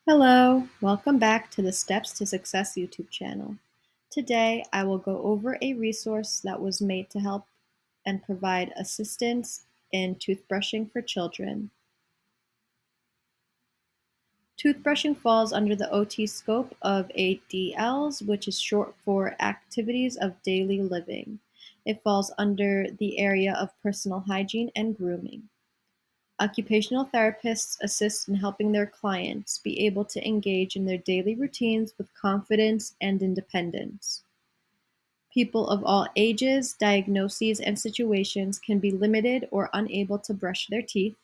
Hello, welcome back to the Steps to Success YouTube channel. Today, I will go over a resource that was made to help and provide assistance in toothbrushing for children. Toothbrushing falls under the OT scope of ADLs, which is short for Activities of Daily Living. It falls under the area of personal hygiene and grooming. Occupational therapists assist in helping their clients be able to engage in their daily routines with confidence and independence. People of all ages, diagnoses, and situations can be limited or unable to brush their teeth,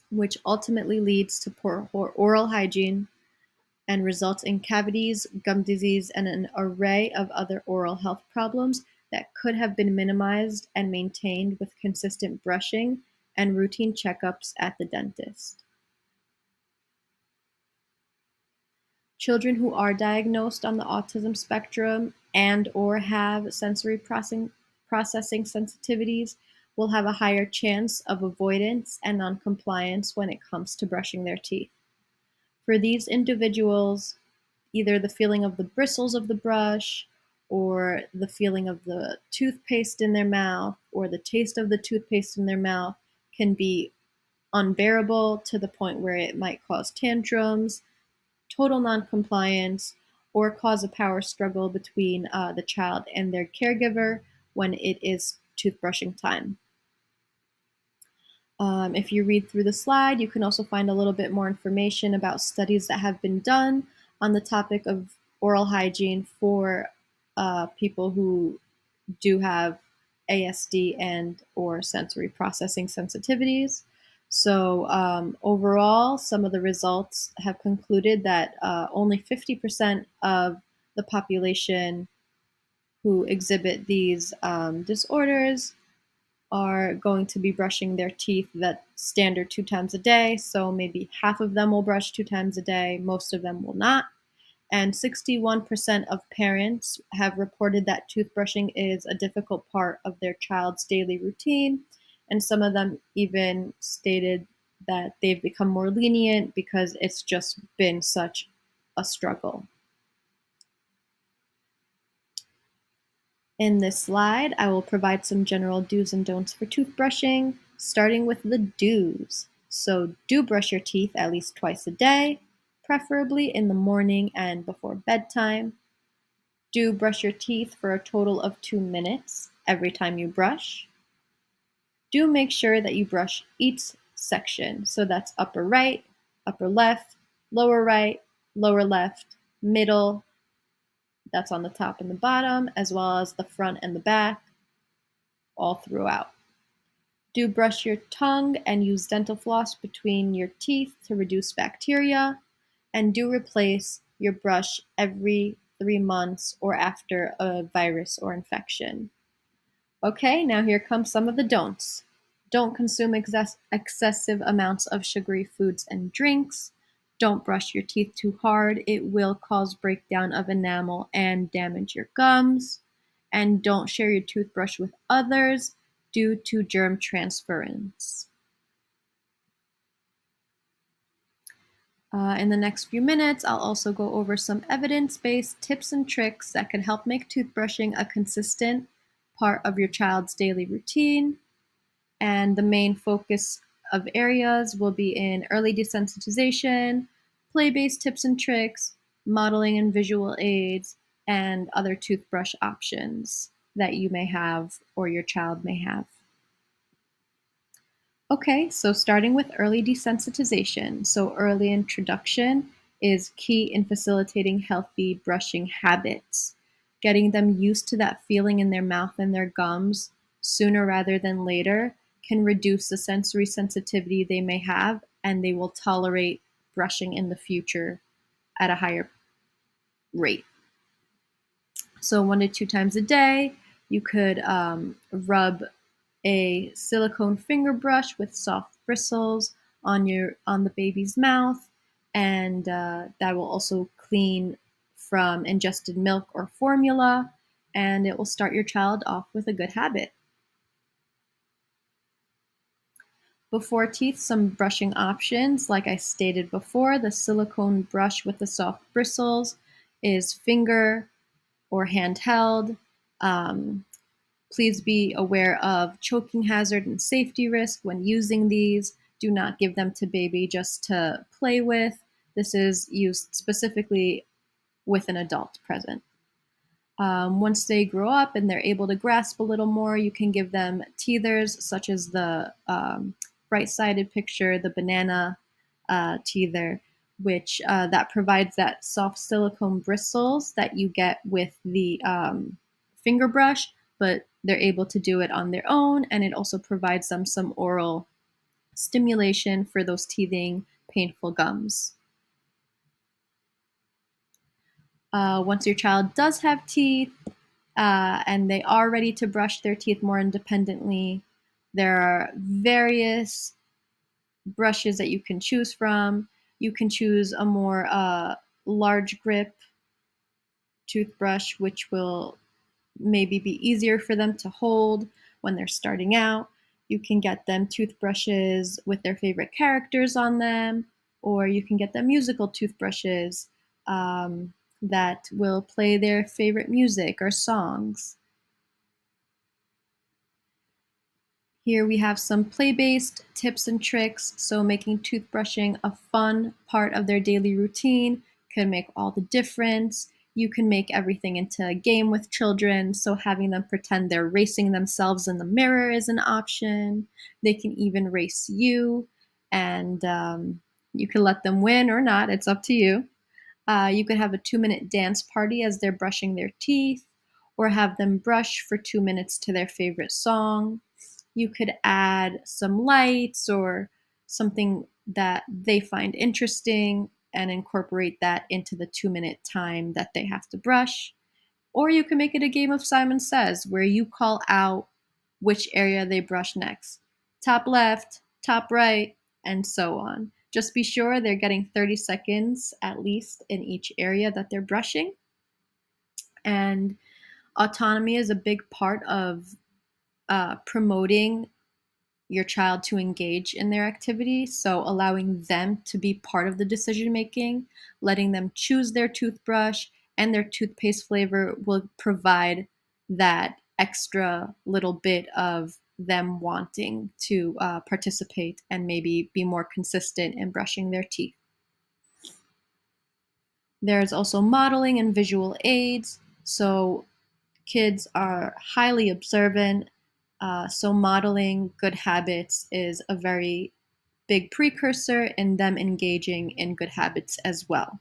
which ultimately leads to poor oral hygiene and results in cavities, gum disease, and an array of other oral health problems that could have been minimized and maintained with consistent brushing and routine checkups at the dentist. Children who are diagnosed on the autism spectrum and/or have sensory processing sensitivities will have a higher chance of avoidance and noncompliance when it comes to brushing their teeth. For these individuals, either the feeling of the bristles of the brush or the feeling of the toothpaste in their mouth or the taste of the toothpaste in their mouth can be unbearable to the point where it might cause tantrums, total noncompliance, or cause a power struggle between the child and their caregiver when it is toothbrushing time. If you read through the slide, you can also find a little bit more information about studies that have been done on the topic of oral hygiene for people who do have ASD and/or sensory processing sensitivities. So overall, some of the results have concluded that only 50% of the population who exhibit these disorders are going to be brushing their teeth that standard 2 times a day. So maybe half of them will brush 2 times a day, most of them will not. And 61% of parents have reported that toothbrushing is a difficult part of their child's daily routine. And some of them even stated that they've become more lenient because it's just been such a struggle. In this slide, I will provide some general do's and don'ts for toothbrushing, starting with the do's. So do brush your teeth at least twice a day, preferably in the morning and before bedtime. Do brush your teeth for a total of 2 minutes every time you brush. Do make sure that you brush each section. So that's upper right, upper left, lower right, lower left, middle, that's on the top and the bottom, as well as the front and the back, all throughout. Do brush your tongue and use dental floss between your teeth to reduce bacteria. And do replace your brush every 3 months or after a virus or infection. Okay, now here come some of the don'ts. Don't consume excessive amounts of sugary foods and drinks. Don't brush your teeth too hard. It will cause breakdown of enamel and damage your gums. And don't share your toothbrush with others due to germ transference. In the next few minutes, I'll also go over some evidence-based tips and tricks that can help make toothbrushing a consistent part of your child's daily routine. And the main focus of areas will be in early desensitization, play-based tips and tricks, modeling and visual aids, and other toothbrush options that you may have or your child may have. Okay, so starting with early desensitization. So early introduction is key in facilitating healthy brushing habits. Getting them used to that feeling in their mouth and their gums sooner rather than later can reduce the sensory sensitivity they may have, and they will tolerate brushing in the future at a higher rate. So 1 to 2 times a day, you could rub a silicone finger brush with soft bristles on the baby's mouth, and that will also clean from ingested milk or formula, and it will start your child off with a good habit. Before teeth, some brushing options. Like I stated before, the silicone brush with the soft bristles is finger or handheld. Um, Please be aware of choking hazard and safety risk when using these. Do not give them to baby just to play with. This is used specifically with an adult present. Once they grow up and they're able to grasp a little more, you can give them teethers, such as the right-sided picture, the banana teether, which that provides that soft silicone bristles that you get with the finger brush, but they're able to do it on their own, and it also provides them some oral stimulation for those teething, painful gums. Once your child does have teeth, and they are ready to brush their teeth more independently, there are various brushes that you can choose from. You can choose a more large grip toothbrush, which will maybe be easier for them to hold when they're starting out. You can get them toothbrushes with their favorite characters on them, or you can get them musical toothbrushes that will play their favorite music or songs. Here we have some play-based tips and tricks, so making toothbrushing a fun part of their daily routine can make all the difference. You can make everything into a game with children, so having them pretend they're racing themselves in the mirror is an option. They can even race you, and you can let them win or not, it's up to you. You could have a 2-minute dance party as they're brushing their teeth, or have them brush for 2 minutes to their favorite song. You could add some lights or something that they find interesting and incorporate that into the 2-minute time that they have to brush. Or you can make it a game of Simon Says, where you call out which area they brush next. Top left, top right, and so on. Just be sure they're getting 30 seconds at least in each area that they're brushing. And autonomy is a big part of promoting your child to engage in their activity. So allowing them to be part of the decision making, letting them choose their toothbrush and their toothpaste flavor will provide that extra little bit of them wanting to participate and maybe be more consistent in brushing their teeth. There's also modeling and visual aids. So kids are highly observant. So modeling good habits is a very big precursor in them engaging in good habits as well.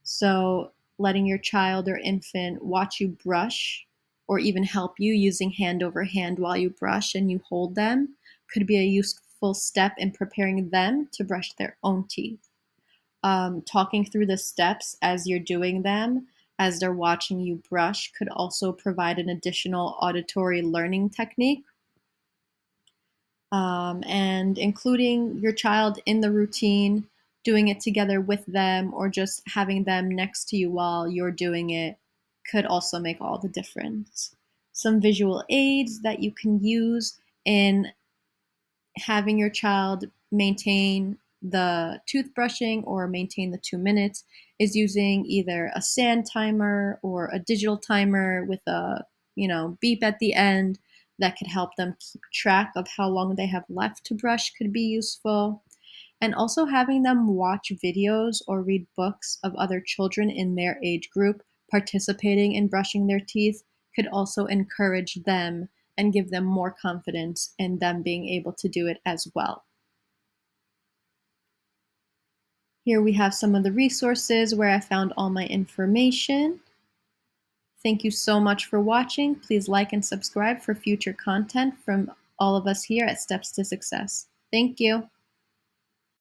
So letting your child or infant watch you brush or even help you using hand over hand while you brush and you hold them could be a useful step in preparing them to brush their own teeth. Talking through the steps as you're doing them, as they're watching you brush, could also provide an additional auditory learning technique. And including your child in the routine, doing it together with them, or just having them next to you while you're doing it could also make all the difference. Some visual aids that you can use in having your child maintain the toothbrushing or maintain the 2 minutes is using either a sand timer or a digital timer with a beep at the end that could help them keep track of how long they have left to brush could be useful. And also having them watch videos or read books of other children in their age group participating in brushing their teeth could also encourage them and give them more confidence in them being able to do it as well. Here we have some of the resources where I found all my information. Thank you so much for watching. Please like and subscribe for future content from all of us here at Steps to Success. Thank you.